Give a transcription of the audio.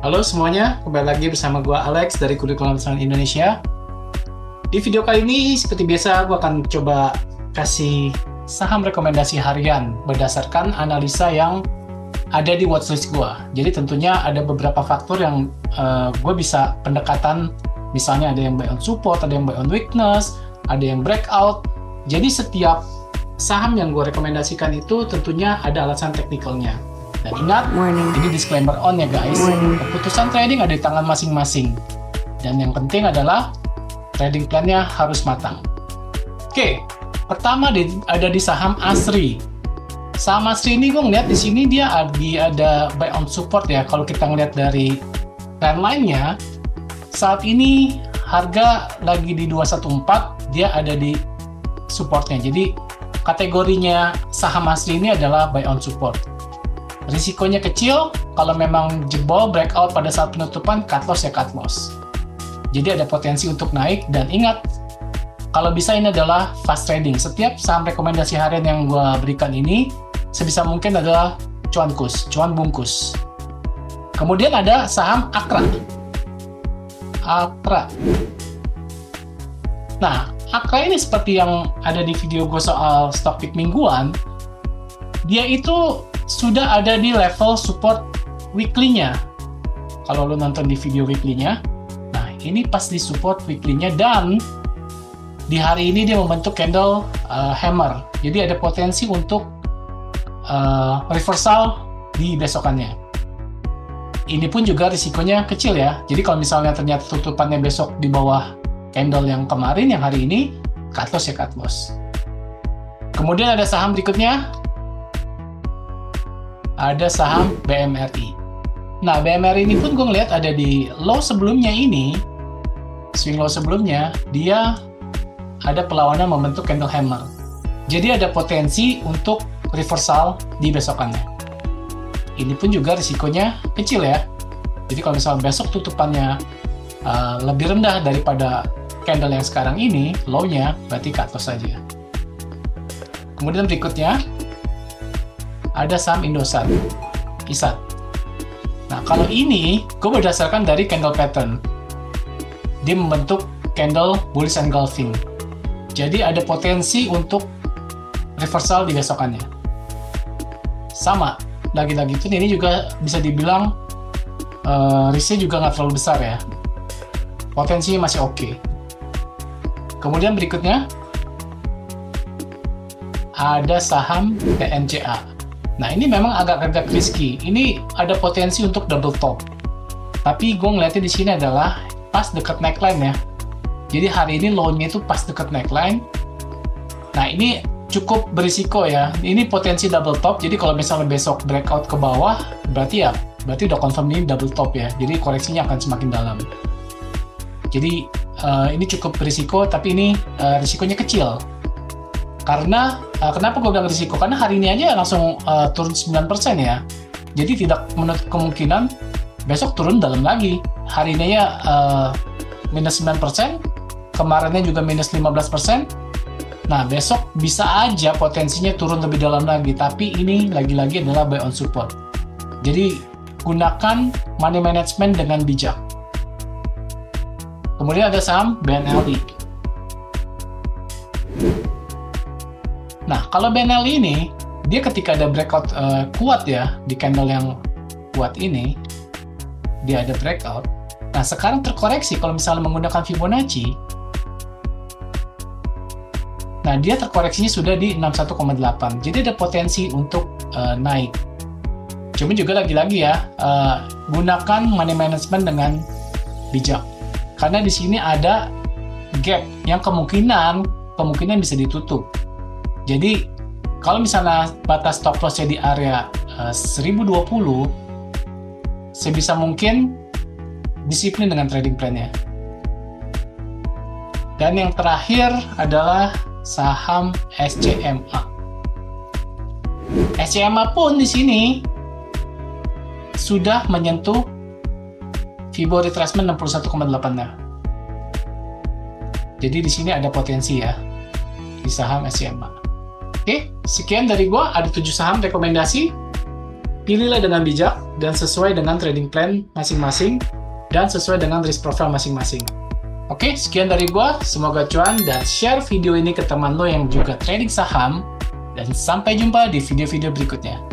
Halo semuanya, kembali lagi bersama gue Alex dari Kurikulum Nasional Indonesia. Di video kali ini, seperti biasa, gue akan coba kasih saham rekomendasi harian berdasarkan analisa yang ada di watchlist gue. Jadi tentunya ada beberapa faktor yang gue bisa pendekatan, misalnya ada yang buy on support, ada yang buy on weakness, ada yang breakout. Jadi setiap saham yang gue rekomendasikan itu tentunya ada alasan teknikalnya. Dan ingat, ini disclaimer on ya guys, keputusan trading ada di tangan masing-masing. Dan yang penting adalah trading plan-nya harus matang. Oke, pertama ada di saham ASRI. Saham ASRI ini gue ngeliat di sini dia ada buy on support ya. Kalau kita ngeliat dari trend line-nya, saat ini harga lagi di 214, dia ada di supportnya. Jadi kategorinya saham ASRI ini adalah buy on support. Risikonya kecil, kalau memang jebol breakout pada saat penutupan, cut loss ya cut loss. Jadi ada potensi untuk naik, dan ingat, kalau bisa ini adalah fast trading. Setiap saham rekomendasi harian yang gue berikan ini, sebisa mungkin adalah cuan bungkus. Kemudian ada saham Akra. Nah, Akra ini seperti yang ada di video gue soal stock pick mingguan, dia itu sudah ada di level support weekly-nya. Kalau lo nonton di video weekly-nya, nah ini pas di support weekly-nya, dan di hari ini dia membentuk candle hammer. Jadi ada potensi untuk reversal di besokannya. Ini pun juga risikonya kecil ya. Jadi kalau misalnya ternyata tutupannya besok di bawah candle yang kemarin, yang hari ini, cut loss ya cut loss. Kemudian ada saham berikutnya, ada saham BMRI. Nah, BMRI ini pun gue ngeliat ada di low sebelumnya ini, swing low sebelumnya, dia ada perlawanan membentuk candle hammer. Jadi ada potensi untuk reversal di besokannya. Ini pun juga risikonya kecil ya. Jadi kalau misalnya besok tutupannya lebih rendah daripada candle yang sekarang ini, low-nya, berarti cut loss saja. Kemudian berikutnya, ada saham Indosat, ISAT. Nah, kalau ini, gue berdasarkan dari candle pattern. Dia membentuk candle bullish engulfing. Jadi ada potensi untuk reversal di besokannya. Sama, lagi-lagi itu ini juga bisa dibilang risknya juga nggak terlalu besar ya. Potensinya masih oke. Kemudian berikutnya, ada saham TNCA. Nah, ini memang agak risky. Ini ada potensi untuk double top. Tapi gue ngeliatnya di sini adalah pas dekat neckline ya. Jadi hari ini low-nya itu pas dekat neckline. Nah, ini cukup berisiko ya. Ini potensi double top. Jadi kalau misalnya besok breakout ke bawah, berarti udah confirm ini double top ya. Jadi koreksinya akan semakin dalam. Jadi ini cukup berisiko, tapi ini risikonya kecil. Karena kenapa gue bilang risiko? Karena hari ini aja langsung turun 9% ya. Jadi tidak menutup kemungkinan besok turun dalam lagi. Hari ini ya minus 9%, kemarinnya juga minus 15%. Nah, besok bisa aja potensinya turun lebih dalam lagi. Tapi ini lagi-lagi adalah buy on support. Jadi gunakan money management dengan bijak. Kemudian ada saham BNLI. Nah, kalau BNLI ini, dia ketika ada breakout kuat ya, di candle yang kuat ini, dia ada breakout. Nah, sekarang terkoreksi kalau misalnya menggunakan Fibonacci, nah dia terkoreksinya sudah di 61,8. Jadi ada potensi untuk naik. Cuma juga lagi-lagi ya, gunakan money management dengan bijak. Karena di sini ada gap yang kemungkinan bisa ditutup. Jadi, kalau misalnya batas stop loss-nya di area 1020, sebisa mungkin disiplin dengan trading plan-nya. Dan yang terakhir adalah saham SCMA. SCMA pun di sini sudah menyentuh Fibo retracement 61,8-nya. Jadi di sini ada potensi ya di saham SCMA. Oke, sekian dari gua. Ada 7 saham rekomendasi. Pilihlah dengan bijak dan sesuai dengan trading plan masing-masing dan sesuai dengan risk profile masing-masing. Oke, sekian dari gua. Semoga cuan dan share video ini ke teman lo yang juga trading saham. Dan sampai jumpa di video-video berikutnya.